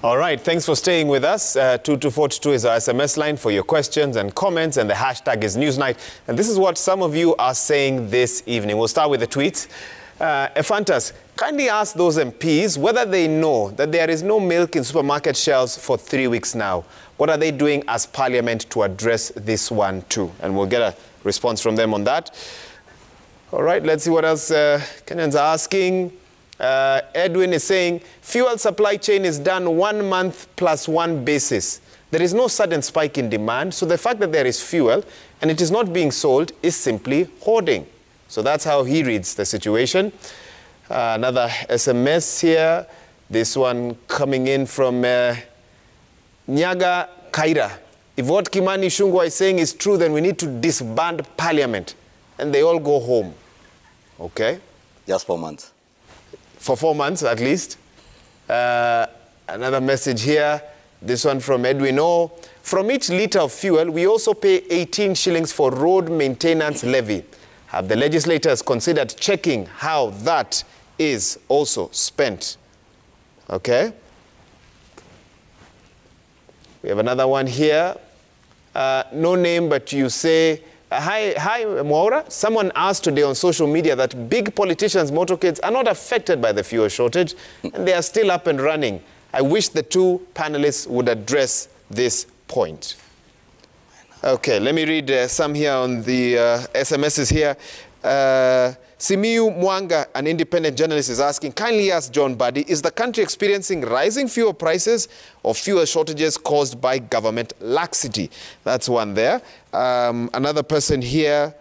All right, thanks for staying with us. 22422 is our SMS line for your questions and comments, and the hashtag is Newsnight. And this is what some of you are saying this evening. We'll start with the tweets. Ephantas, kindly ask those MPs whether they know that there is no milk in supermarket shelves for 3 weeks now. What are they doing as Parliament to address this one too? And we'll get a response from them on that. All right, let's see what else Kenyans are asking. Edwin is saying, fuel supply chain is done 1 month plus one basis. There is no sudden spike in demand, so the fact that there is fuel and it is not being sold is simply hoarding. So that's how he reads the situation. Another SMS here, this one coming in from Nyaga Kaira. If what Kimani Ichung'wah is saying is true, then we need to disband Parliament and they all go home. Okay? Just 4 months. For 4 months at least. Another message here, this one from Edwin O. From each litre of fuel, we also pay 18 shillings for road maintenance levy. Have the legislators considered checking how that is also spent? Okay. We have another one here. No name, but you say, Hi, Mwaura. Someone asked today on social media that big politicians' motorcades are not affected by the fuel shortage, and they are still up and running. I wish the two panelists would address this point. Okay, let me read some here on the SMSs here. Simiu Mwanga, an independent journalist, is asking, kindly ask John Buddy, is the country experiencing rising fuel prices or fuel shortages caused by government laxity? That's one there. Another person here,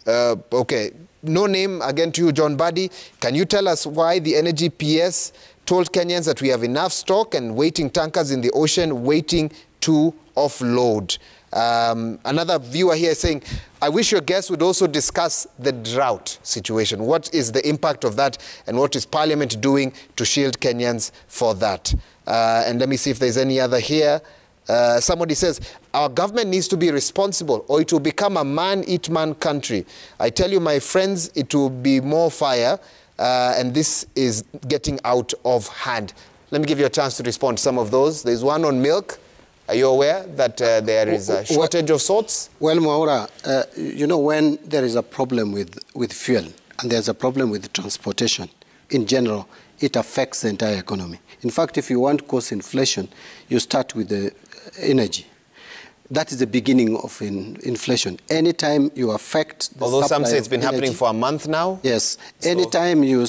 okay, no name, again to you, John Buddy. Can you tell us why the Energy PS told Kenyans that we have enough stock and waiting tankers in the ocean waiting to offload? Another viewer here is saying, I wish your guests would also discuss the drought situation. What is the impact of that and what is Parliament doing to shield Kenyans for that? And let me see if there's any other here. Somebody says, our government needs to be responsible or it will become a man-eat-man country. I tell you, my friends, it will be more fire and this is getting out of hand. Let me give you a chance to respond to some of those. There's one on milk. Are you aware that there is a shortage of sorts? Well, Mwaura, you know, when there is a problem with fuel and there's a problem with transportation, in general, it affects the entire economy. In fact, if you want cost inflation, you start with the energy. That is the beginning of inflation. Anytime you affect the Although supply some say it's been of happening energy, for a month now? Yes. So anytime you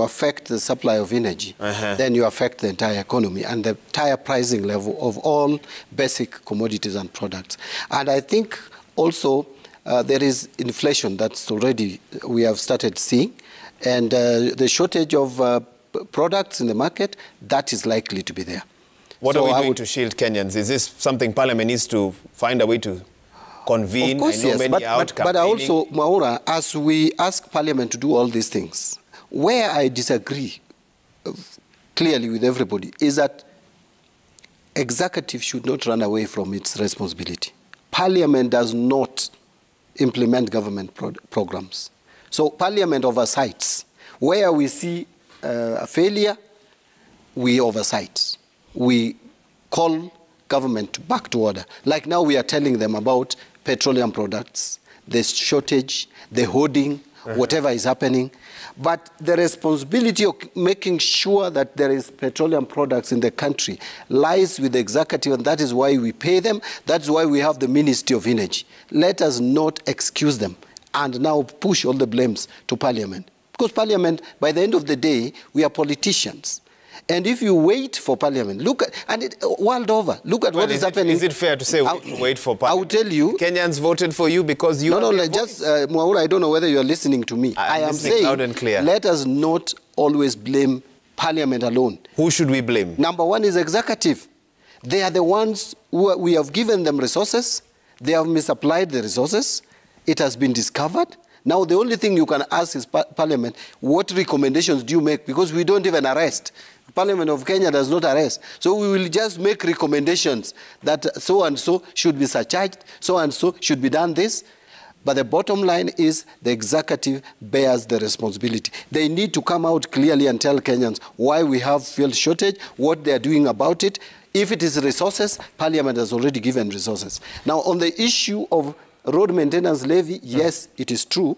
affect the supply of energy, then you affect the entire economy and the entire pricing level of all basic commodities and products. And I think also there is inflation that's already we have started seeing. And the shortage of products in the market, that is likely to be there. What are we doing to shield Kenyans? Is this something Parliament needs to find a way to convene? Of course, yes. But also, Mwaura, as we ask Parliament to do all these things, where I disagree clearly with everybody is that executive should not run away from its responsibility. Parliament does not implement government programs. So Parliament oversights. Where we see a failure, we oversight. We call government back to order. Like now we are telling them about petroleum products, the shortage, the hoarding, whatever is happening. But the responsibility of making sure that there is petroleum products in the country lies with the executive, and that is why we pay them. That's why we have the Ministry of Energy. Let us not excuse them and now push all the blames to Parliament. Because Parliament, by the end of the day, we are politicians. And if you wait for Parliament, look at, and world over, look at what is happening. Is it fair to say wait for Parliament? I will tell you. Kenyans voted for you because you Mwaura, I don't know whether you are listening to me. I am saying, loud and clear. Let us not always blame Parliament alone. Who should we blame? Number one is executive. They are the ones who we have given them resources. They have misapplied the resources. It has been discovered. Now, the only thing you can ask is Parliament, what recommendations do you make? Because we don't even arrest. Parliament of Kenya does not arrest. So we will just make recommendations that so-and-so should be surcharged, so-and-so should be done this. But the bottom line is the executive bears the responsibility. They need to come out clearly and tell Kenyans why we have fuel shortage, what they are doing about it. If it is resources, Parliament has already given resources. Now, on the issue of road maintenance levy, yes, it is true.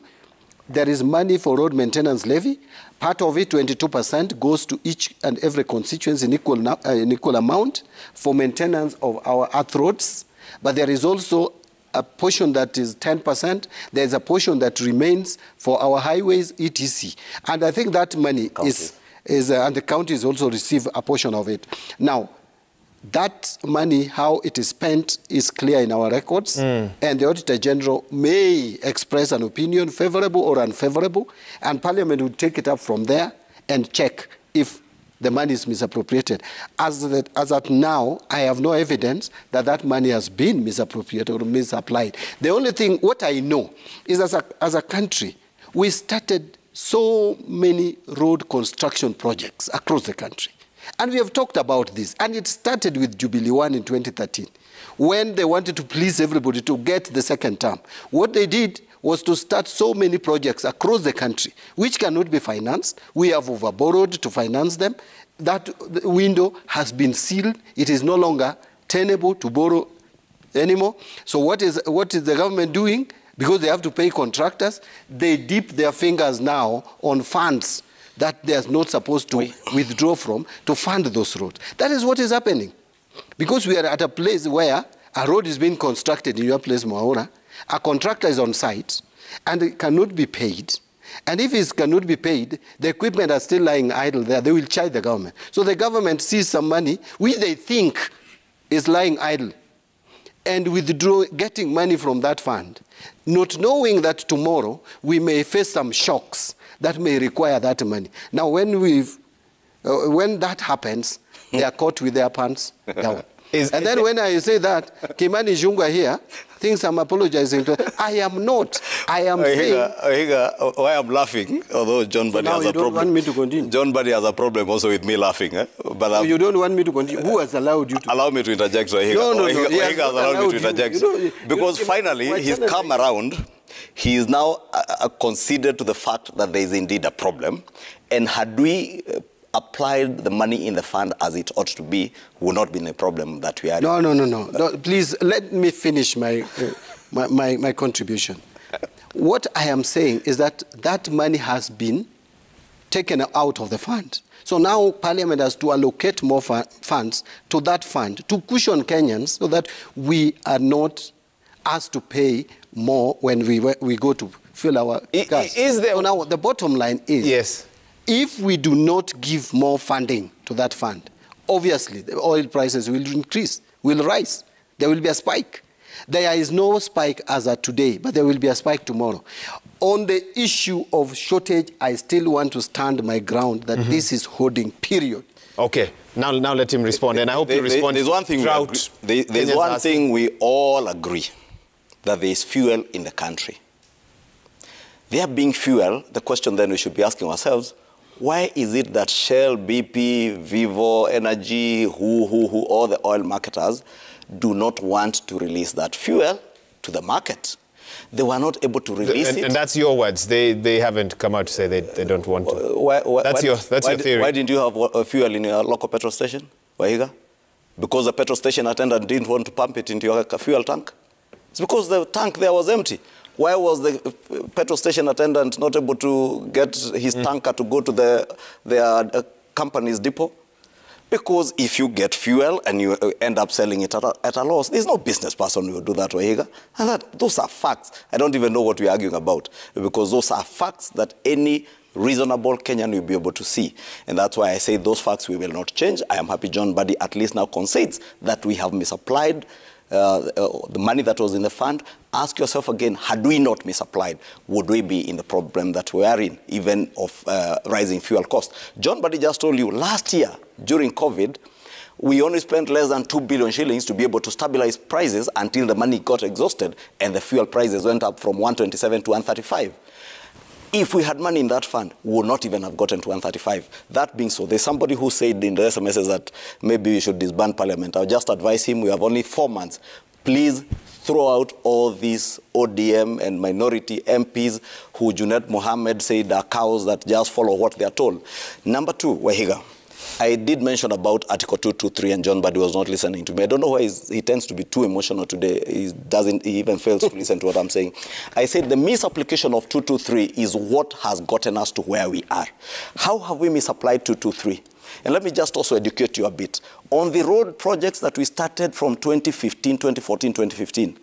There is money for road maintenance levy. Part of it, 22%, goes to each and every constituency in equal amount for maintenance of our earth roads. But there is also a portion that is 10%. There is a portion that remains for our highways, etc. And I think that money and the counties also receive a portion of it. Now, that money, how it is spent, is clear in our records, and the Auditor General may express an opinion, favorable or unfavorable, and Parliament will take it up from there and check if the money is misappropriated. As at now, I have no evidence that that money has been misappropriated or misapplied. The only thing, what I know, is as a country, we started so many road construction projects across the country. And we have talked about this, and it started with Jubilee 1 in 2013, when they wanted to please everybody to get the second term. What they did was to start so many projects across the country, which cannot be financed. We have overborrowed to finance them. That window has been sealed. It is no longer tenable to borrow anymore. So what is the government doing? Because they have to pay contractors, they dip their fingers now on funds that they are not supposed to withdraw from to fund those roads. That is what is happening. Because we are at a place where a road is being constructed in your place, Mwaura, a contractor is on site, and it cannot be paid. And if it cannot be paid, the equipment are still lying idle there. They will charge the government. So the government sees some money, which they think is lying idle, and withdraw, getting money from that fund, not knowing that tomorrow we may face some shocks that may require that money. Now, when that happens, they are caught with their pants down. And then when I say that, Kimani Ichung'wah here thinks I'm apologizing to her. I am not. I am saying... Why I'm laughing, although John Buddy has a problem. You don't want me to continue? John Buddy has a problem also with me laughing. But so you don't want me to continue? Who has allowed you to? Allow me to interject. So No. He has allowed me to interject. Because finally, he's come around. He is now conceded to the fact that there is indeed a problem. And had we applied the money in the fund as it ought to be, would not be a problem that we are. No. Please, let me finish my contribution. What I am saying is that that money has been taken out of the fund. So now Parliament has to allocate more funds to that fund to cushion Kenyans so that we are not asked to pay more when we go to fill our gas. So now the bottom line is, yes, if we do not give more funding to that fund, obviously the oil prices will increase, will rise. There will be a spike. There is no spike as of today, but there will be a spike tomorrow. On the issue of shortage, I still want to stand my ground that this is hoarding, period. Okay, now let him respond, and I hope you respond. There's one thing there's one thing we all agree, that there is fuel in the country. There being fuel, the question then we should be asking ourselves, why is it that Shell, BP, Vivo, Energy, all the oil marketers do not want to release that fuel to the market? They were not able to release it. And that's your words. They haven't come out to say they don't want to. That's your theory. Why didn't you have fuel in your local petrol station, Wahiga? Because the petrol station attendant didn't want to pump it into your fuel tank? It's because the tank there was empty. Why was the petrol station attendant not able to get his tanker to go to their company's depot? Because if you get fuel and you end up selling it at a loss, there's no business person who will do that, Wahiga. And those are facts. I don't even know what we're arguing about, because those are facts that any reasonable Kenyan will be able to see. And that's why I say those facts we will not change. I am happy John Buddy at least now concedes that we have misapplied the money that was in the fund. Ask yourself again, had we not misapplied, would we be in the problem that we are in, even of rising fuel costs? John Buddy just told you, last year, during COVID, we only spent less than 2 billion shillings to be able to stabilize prices until the money got exhausted and the fuel prices went up from 127 to 135. If we had money in that fund, we would not even have gotten to 135. That being so, there's somebody who said in the SMSs that maybe we should disband Parliament. I'll just advise him, we have only 4 months. please throw out all these ODM and minority MPs who Junet Mohammed said are cows that just follow what they are told. Number two, Wahiga, I did mention about Article 223 and John Badi was not listening to me. I don't know why he tends to be too emotional today. He even fails to listen to what I'm saying. I said the misapplication of 223 is what has gotten us to where we are. How have we misapplied 223? And let me just also educate you a bit. On the road projects that we started from 2015, 2014, 2015,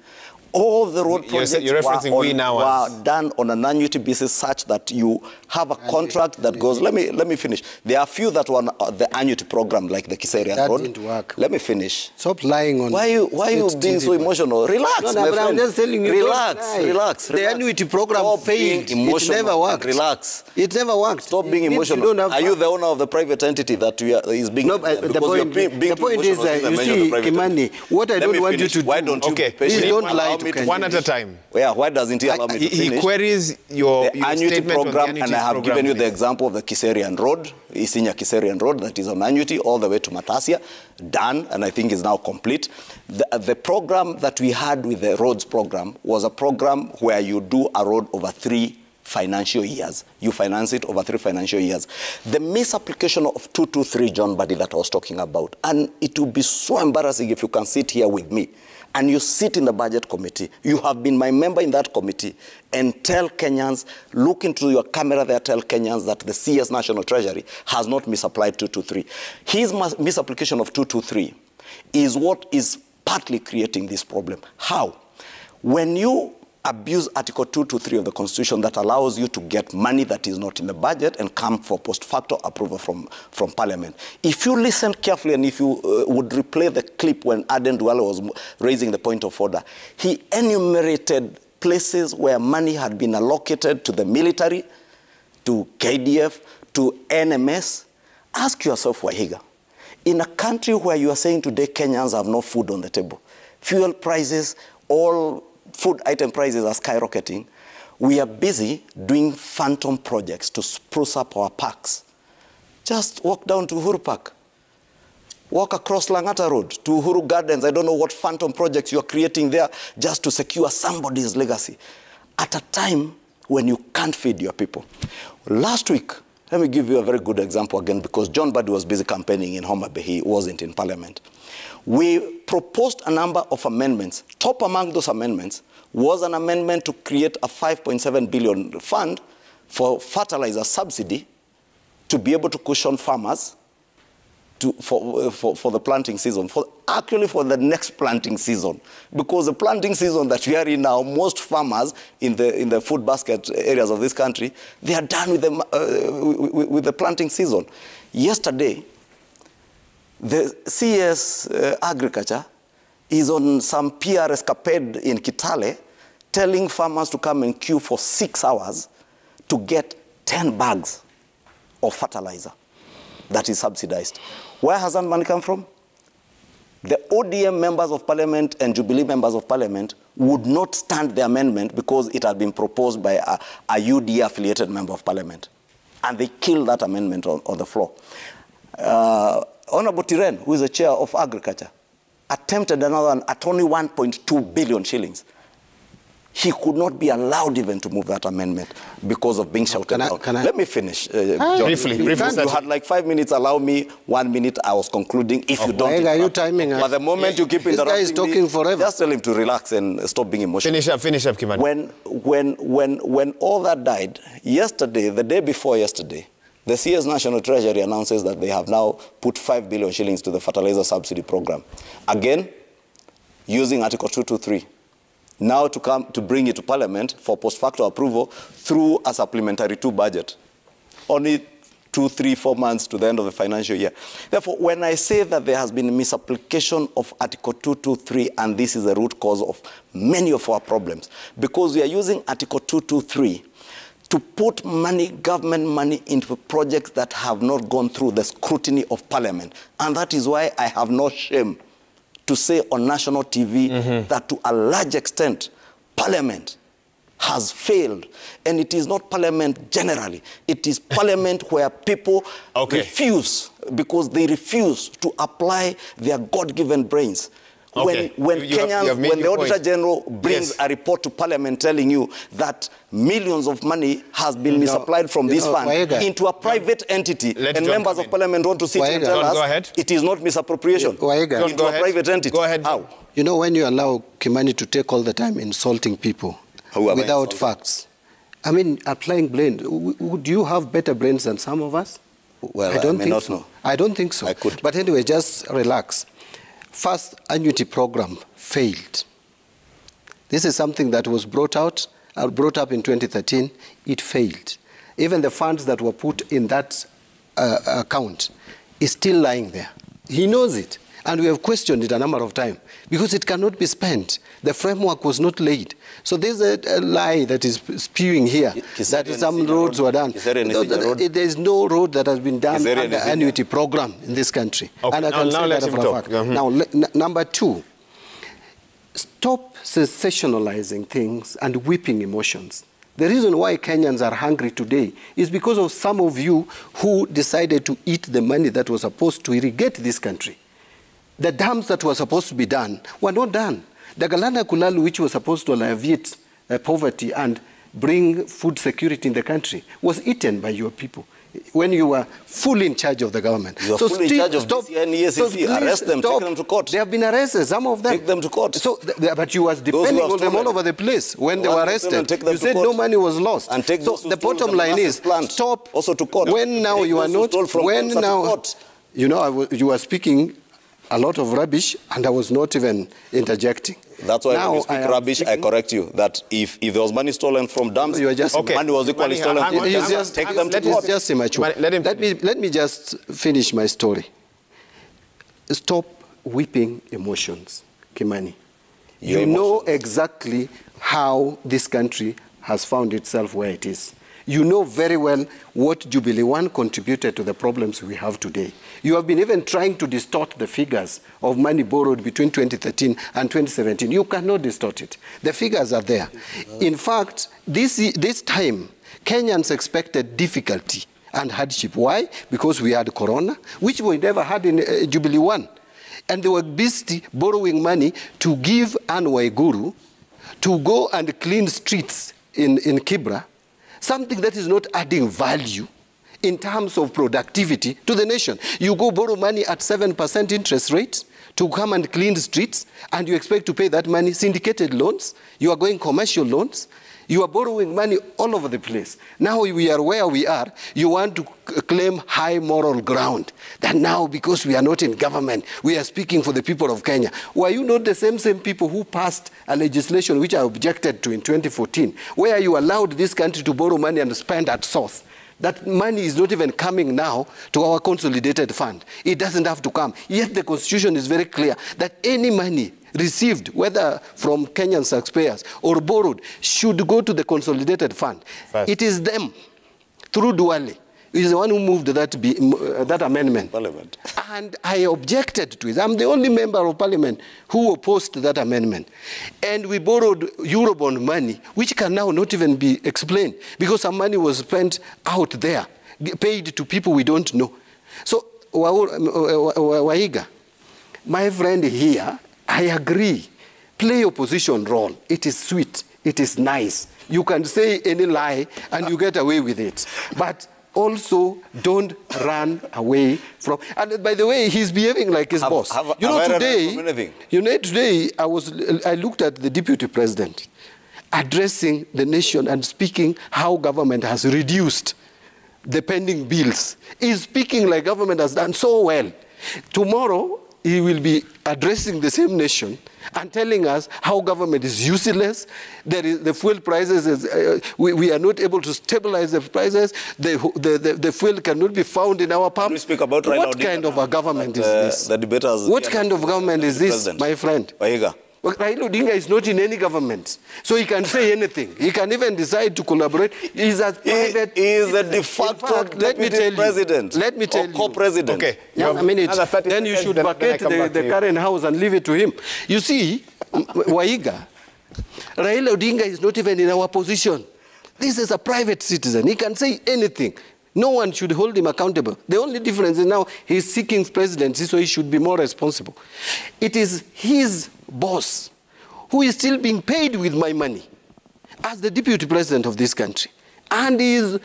all the road projects were done on an annuity basis such that you have a contract that goes, let me finish. There are a few that were on the annuity program, like the Kiserian Road. That didn't work. Let me finish. Stop lying on Why are you being so emotional? Relax, my friend. I'm just telling you, relax. The annuity program failed. It never worked. Relax. It never worked. Stop being emotional. Are you the owner of the private entity that is being... No, the point is, you see, Kimani, what I don't want you to do... Why don't you... Please don't lie. One at a time. Yeah, why doesn't he allow me to finish? He queries your annuity statement program, on the and I have given you the example of the Kiserian Road, Isinya Kiserian Road, that is on annuity all the way to Matasia, done, and I think is now complete. The program that we had with the roads program was a program where you do a road over 3 financial years. You finance it over 3 financial years. The misapplication of 223, John Badi, that I was talking about, and it would be so embarrassing if you can sit here with me and you sit in the budget committee, you have been my member in that committee, and tell Kenyans, look into your camera there, tell Kenyans that the CS National Treasury has not misapplied 223. His misapplication of 223 is what is partly creating this problem. How? When you abuse Article 223 of the Constitution that allows you to get money that is not in the budget and come for post facto approval from Parliament. If you listen carefully and if you would replay the clip when Aden Duale was raising the point of order, he enumerated places where money had been allocated to the military, to KDF, to NMS. Ask yourself, Wahiga, in a country where you are saying today Kenyans have no food on the table, fuel prices, all food item prices are skyrocketing, we are busy doing phantom projects to spruce up our parks. Just walk down to Uhuru Park. Walk across Langata Road to Uhuru Gardens. I don't know what phantom projects you are creating there just to secure somebody's legacy at a time when you can't feed your people. Last week, let me give you a very good example again, because John Badi was busy campaigning in Homa Bay. He wasn't in Parliament. We proposed a number of amendments. Top among those amendments was an amendment to create a 5.7 billion fund for fertilizer subsidy to be able to cushion farmers for the planting season, actually for the next planting season. Because the planting season that we are in now, most farmers in the food basket areas of this country, they are done with the planting season. Yesterday, the CS Agriculture is on some PR escapade in Kitale, telling farmers to come and queue for 6 hours to get 10 bags of fertilizer that is subsidized. Where has that money come from? The ODM members of Parliament and Jubilee members of Parliament would not stand the amendment because it had been proposed by a UDA-affiliated member of Parliament. And they killed that amendment on the floor. Honorable Tiren, who is the chair of Agriculture, attempted another one at only 1.2 billion shillings. He could not be allowed even to move that amendment because of being shouted out. Let me finish. Briefly. You had like 5 minutes. Allow me 1 minute. I was concluding. If you don't, are you timing? But the moment you keep interrupting, this guy is talking forever. Just tell him to relax and stop being emotional. Finish up, Kimani. When all that died, yesterday, the day before yesterday, the CS National Treasury announces that they have now put 5 billion shillings to the fertilizer subsidy program. Again, using Article 223. Now to bring it to Parliament for post facto approval through a supplementary 2 budget. Only 2, 3, 4 months to the end of the financial year. Therefore, when I say that there has been a misapplication of Article 223, and this is the root cause of many of our problems, because we are using Article 223 to put money, government money, into projects that have not gone through the scrutiny of Parliament. And that is why I have no shame to say on national TV that to a large extent, Parliament has failed. And it is not Parliament generally. It is Parliament where people refuse, because they refuse to apply their God-given brains. Okay. When the Auditor General brings a report to Parliament telling you that millions of money has been misapplied from this fund into a private entity, and members of Parliament want to sit and tell us it is not misappropriation into a private entity. Go ahead. How? You know, when you allow Kimani to take all the time insulting people without facts, I mean, applying blame. Would you have better brains than some of us? Well, I don't think so. I don't think so. I could. But anyway, just relax. First annuity program failed. This is something that was brought up in 2013. It failed. Even the funds that were put in that account is still lying there. He knows it. And we have questioned it a number of times because it cannot be spent. The framework was not laid. So there's a lie that is spewing here that some roads were done. There is no road that has been done under the annuity program in this country. Okay. And I can say that for a fact. Now, number two, stop sensationalizing things and whipping emotions. The reason why Kenyans are hungry today is because of some of you who decided to eat the money that was supposed to irrigate this country. The dams that were supposed to be done were not done. The Galana Kulalu, which was supposed to alleviate poverty and bring food security in the country, was eaten by your people when you were fully in charge of the government. You are fully in charge of DCI and EACC. Arrest them, take them to court. They have been arrested, some of them. Take them to court. So, but you were defending them all over the place when they were arrested. You said no money was lost. And take so the bottom line is, stop. Also to court. When now you are not, when now, you know, you are speaking a lot of rubbish, and I was not even interjecting. That's why when you speak rubbish, I correct you. That if there was money stolen from dams, money was equally stolen from dams. Take them to court. Just immature. Let me just finish my story. Stop whipping emotions, Kimani. You know exactly how this country has found itself where it is. You know very well what Jubilee One contributed to the problems we have today. You have been even trying to distort the figures of money borrowed between 2013 and 2017. You cannot distort it. The figures are there. In fact, this time, Kenyans expected difficulty and hardship. Why? Because we had Corona, which we never had in Jubilee One. And they were busy borrowing money to give Anne Waiguru to go and clean streets in Kibra, something that is not adding value in terms of productivity to the nation. You go borrow money at 7% interest rate to come and clean the streets, and you expect to pay that money syndicated loans. You are going commercial loans. You are borrowing money all over the place. Now we are where we are. You want to claim high moral ground. That now, because we are not in government, we are speaking for the people of Kenya. Were you not the same people who passed a legislation which I objected to in 2014, where you allowed this country to borrow money and spend at source? That money is not even coming now to our consolidated fund. It doesn't have to come. Yet the Constitution is very clear that any money received, whether from Kenyan taxpayers or borrowed, should go to the consolidated fund. It is them, through Duale, who is the one who moved that amendment. Parliament. And I objected to it. I'm the only member of Parliament who opposed that amendment. And we borrowed Eurobond money, which can now not even be explained, because some money was spent out there, paid to people we don't know. So, Waiga, my friend here, I agree. Play opposition role. It is sweet. It is nice. You can say any lie and you get away with it. But also, don't run away from. And by the way, he's behaving like his boss. Today I looked at the deputy president addressing the nation and speaking how government has reduced the pending bills. He's speaking like government has done so well. Tomorrow, he will be addressing the same nation and telling us how government is useless. The fuel prices, we are not able to stabilize the prices. The fuel cannot be found in our pumps. Speak about what kind of a government is this? What kind of government is this, my friend? Raila Odinga is not in any government, so he can say anything. He can even decide to collaborate. He is a private. He is the de facto deputy president. Let me tell you. Co-president. Okay. Just a minute. Then you should vacate the current house and leave it to him. You see, Waiga, Raila Odinga is not even in our position. This is a private citizen. He can say anything. No one should hold him accountable. The only difference is now he's seeking presidency, so he should be more responsible. It is his boss who is still being paid with my money as the deputy president of this country. And he is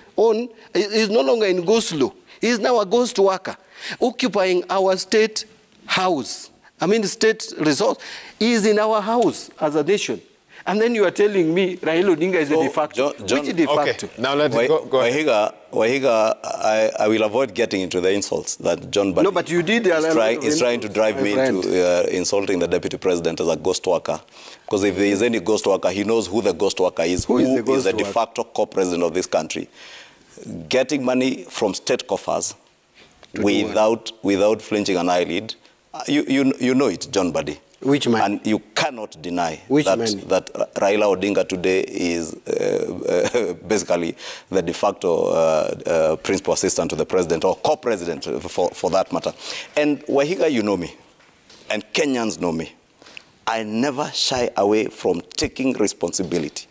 no longer in go-slow. He is now a ghost worker, occupying our state house. I mean, state resource. He is in our house as a nation. And then you are telling me Raila Odinga is a de facto. John, which is de facto? Okay, now let's go ahead. Wahiga, I will avoid getting into the insults that John Buddy is trying to drive me into insulting the deputy president as a ghost worker. Because if there is any ghost worker, he knows who the ghost worker is, who is the de facto co-president of this country. Getting money from state coffers without flinching an eyelid, you know it, John Buddy. Which man? And you cannot deny that Raila Odinga today is basically the de facto principal assistant to the president, or co-president for that matter. And Wahiga, you know me, and Kenyans know me. I never shy away from taking responsibility.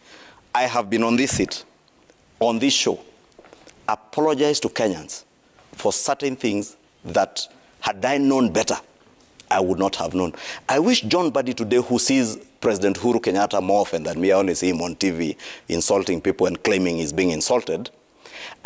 I have been on this seat, on this show, apologize to Kenyans for certain things that, had I known better, I would not have known. I wish John Buddy today, who sees President Uhuru Kenyatta more often than me, I only see him on TV insulting people and claiming he's being insulted.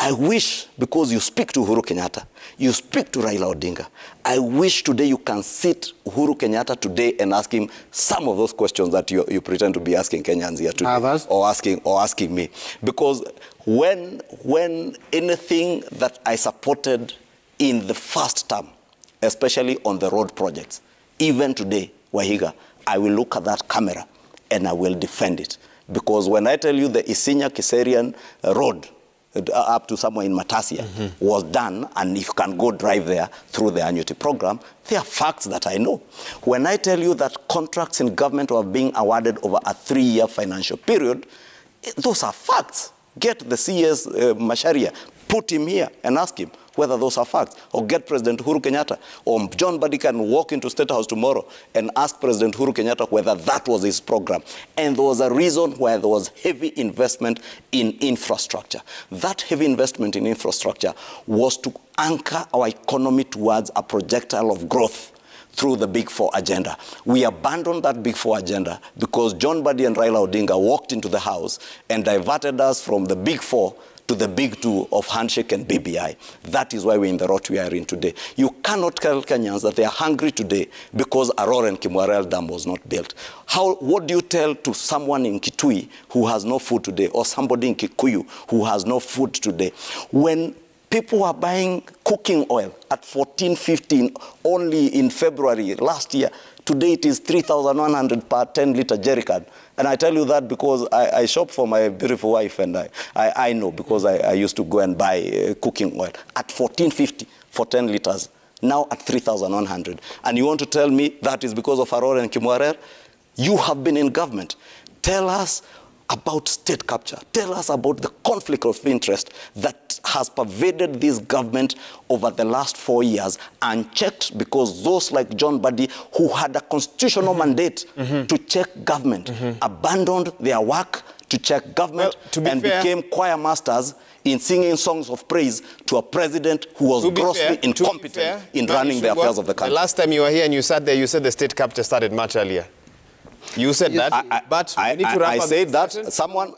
I wish, because you speak to Uhuru Kenyatta, you speak to Raila Odinga, I wish today you can sit Uhuru Kenyatta today and ask him some of those questions that you pretend to be asking Kenyans here today, or asking me. Because when anything that I supported in the first term, especially on the road projects, even today, Wahiga, I will look at that camera and I will defend it. Because when I tell you the Isinya-Kiserian road, up to somewhere in Matasia, was done, and you can go drive there through the annuity program, they are facts that I know. When I tell you that contracts in government are being awarded over a 3-year financial period, those are facts. Get the CS Macharia, put him here and ask him whether those are facts. Or get President Uhuru Kenyatta, or John Buddy can walk into State House tomorrow and ask President Uhuru Kenyatta whether that was his program. And there was a reason why there was heavy investment in infrastructure. That heavy investment in infrastructure was to anchor our economy towards a projectile of growth through the Big Four agenda. We abandoned that Big Four agenda because John Buddy and Raila Odinga walked into the House and diverted us from the Big Four to the Big Two of handshake and BBI. That is why we're in the rot we are in today. You cannot tell Kenyans that they are hungry today because Aurora and Kimwarel Dam was not built. What do you tell to someone in Kitui who has no food today, or somebody in Kikuyu who has no food today? When people are buying cooking oil at $14.15 only in February last year, today it is 3,100 per 10-liter jerrycan. And I tell you that because I shop for my beautiful wife, and I know, because I used to go and buy cooking oil at $14.50 for 10 liters, now at 3,100. And you want to tell me that is because of Aurora and Kimwarer? You have been in government. Tell us about state capture. Tell us about the conflict of interest that has pervaded this government over the last 4 years, unchecked, because those like John Buddy, who had a constitutional mandate to check government, abandoned their work to check government, became choir masters in singing songs of praise to a president who was grossly incompetent in running the affairs of the country. The last time you were here and you sat there, you said the state capture started much earlier. You said that, but we need to wrap up. I said that.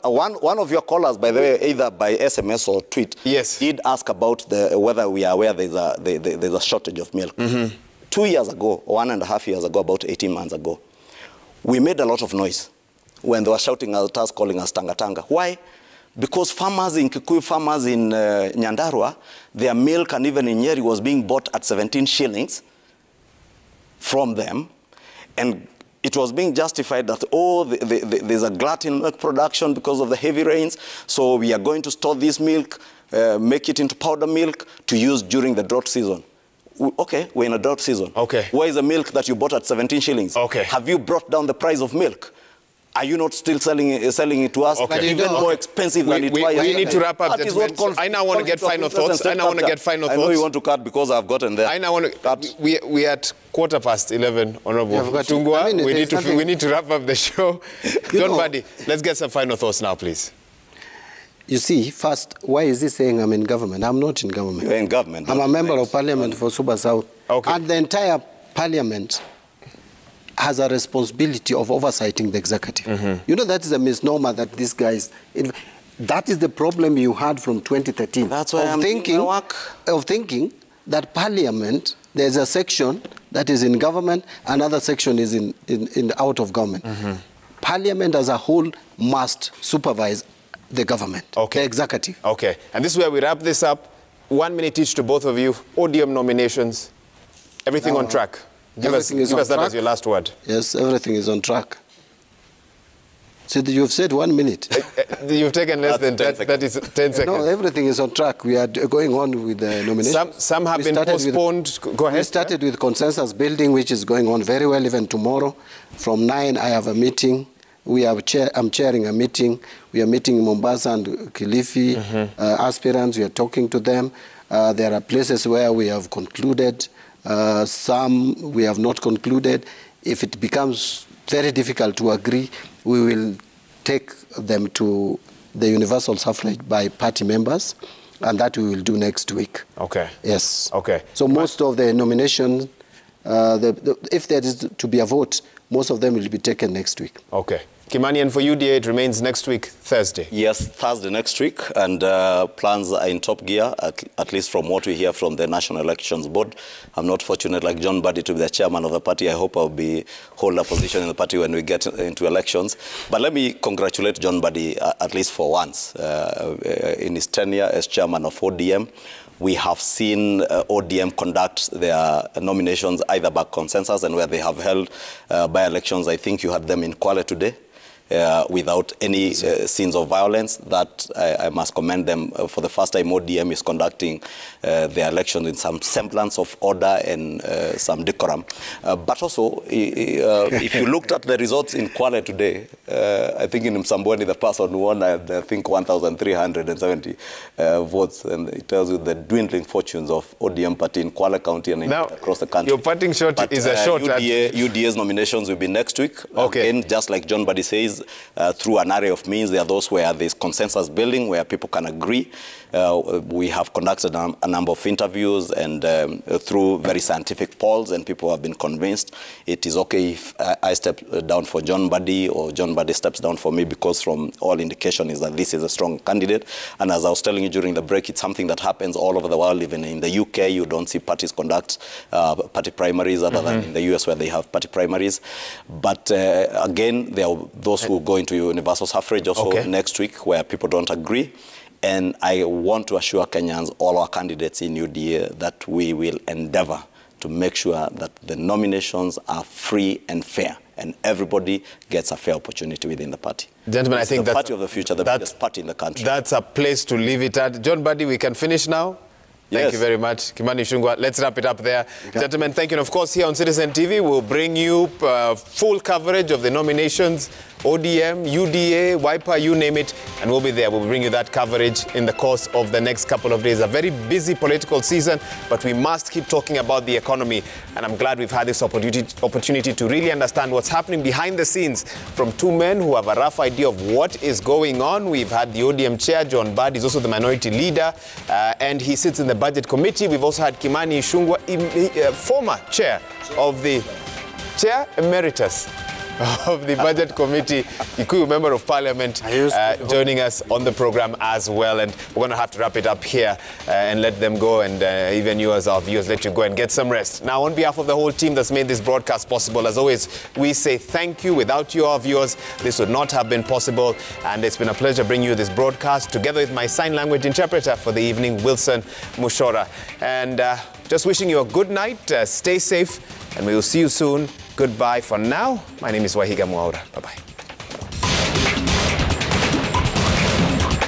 One of your callers, by the way, either by SMS or tweet, did ask about whether we are aware there's a shortage of milk. 2 years ago, 1.5 years ago, about 18 months ago, we made a lot of noise when they were shouting at us, calling us Tanga Tanga. Why? Because farmers in Kikuyu, farmers in Nyandarua, their milk and even in Nyeri was being bought at 17 shillings from them, and it was being justified that, oh, there's a glut in milk production because of the heavy rains, so we are going to store this milk, make it into powder milk to use during the drought season. Okay, we're in a drought season. Okay. Where is the milk that you bought at 17 shillings? Okay. Have you brought down the price of milk? Are you not still selling it to us? Okay. Even more expensive than it was? We need to wrap up, gentlemen. I now want to get final thoughts. I know you want to cut because I've gotten there. I now want to cut. We're at 11:15, Honorable Tungwa. We need to wrap up the show. John Buddy, let's get some final thoughts now, please. You see, first, why is he saying I'm in government? I'm not in government. You're in government. I'm a member of parliament for Suba South. Okay. And the entire parliament has a responsibility of oversighting the executive. You know, that is a misnomer that these guys... That is the problem you had from 2013. That's why I'm thinking that parliament, there's a section that is in government, another section is in out of government. Parliament as a whole must supervise the government, the executive. Okay, and this is where we wrap this up. 1 minute each to both of you. ODM nominations, everything on track. Give us that as your last word. Yes, everything is on track. So you've said 1 minute. You've taken less than 10 seconds. That is 10 seconds. No, everything is on track. We are going on with the nominations. Some have been postponed. Go ahead. We started with consensus building, which is going on very well even tomorrow. From 9, I have a meeting. I'm chairing a meeting. We are meeting in Mombasa and Kilifi aspirants. We are talking to them. There are places where we have concluded. Some we have not concluded. If it becomes very difficult to agree, we will take them to the universal suffrage by party members, and that we will do next week. Okay. Yes. Okay. So most of the nominations, if there is to be a vote, most of them will be taken next week. Okay. Kimani, and for UDA, it remains next week, Thursday. Yes, Thursday next week, and plans are in top gear, at least from what we hear from the National Elections Board. I'm not fortunate like John Buddy to be the chairman of the party. I hope I'll hold a position in the party when we get into elections. But let me congratulate John Buddy, at least for once, in his tenure as chairman of ODM. We have seen ODM conduct their nominations either by consensus and where they have held by-elections. I think you had them in Kwale today. Without any scenes of violence. That I must commend them. For the first time, ODM is conducting their elections in some semblance of order and some decorum. But also, if you looked at the results in Kwale today, I think in Msambweni, the person who won, I think, 1,370 votes. And it tells you the dwindling fortunes of ODM party in Kwale County and across the country. Your parting shot is a short. UDA's nominations will be next week. Okay. Again, just like John Buddy says, through an array of means. There are those where there's consensus building, where people can agree. We have conducted a number of interviews and through very scientific polls, and people have been convinced it is okay if I step down for John Buddy or John Buddy steps down for me, because from all indication is that this is a strong candidate. And as I was telling you during the break, it's something that happens all over the world. Even in the UK, you don't see parties conduct party primaries other than in the US where they have party primaries. But again, there are those who go into universal suffrage also next week where people don't agree. And I want to assure Kenyans, all our candidates in UDA, that we will endeavor to make sure that the nominations are free and fair, and everybody gets a fair opportunity within the party. Gentlemen, I think that's the party of the future, the biggest party in the country. That's a place to leave it at. John Buddy, we can finish now. Thank you very much. Kimani Ichung'wah, let's wrap it up there. Okay. Gentlemen, thank you. And of course, here on Citizen TV, we'll bring you full coverage of the nominations, ODM, UDA, Wiper, you name it, and we'll be there. We'll bring you that coverage in the course of the next couple of days. A very busy political season, but we must keep talking about the economy. And I'm glad we've had this opportunity to really understand what's happening behind the scenes from two men who have a rough idea of what is going on. We've had the ODM chair, John Buddy, is also the minority leader, and he sits in the Budget Committee. We've also had Kimani Ichung'wah, former chair of the Chair Emeritus of the Budget Committee, Kikuyu Member of Parliament, joining us on the program as well. And we're going to have to wrap it up here and let them go, and even you as our viewers, let you go and get some rest. Now, on behalf of the whole team that's made this broadcast possible, as always, we say thank you. Without you, our viewers, this would not have been possible. And it's been a pleasure bringing you this broadcast together with my sign language interpreter for the evening, Wilson Mushora. And just wishing you a good night. Stay safe, and we will see you soon. Goodbye for now. My name is Wahiga Mwaura. Bye-bye.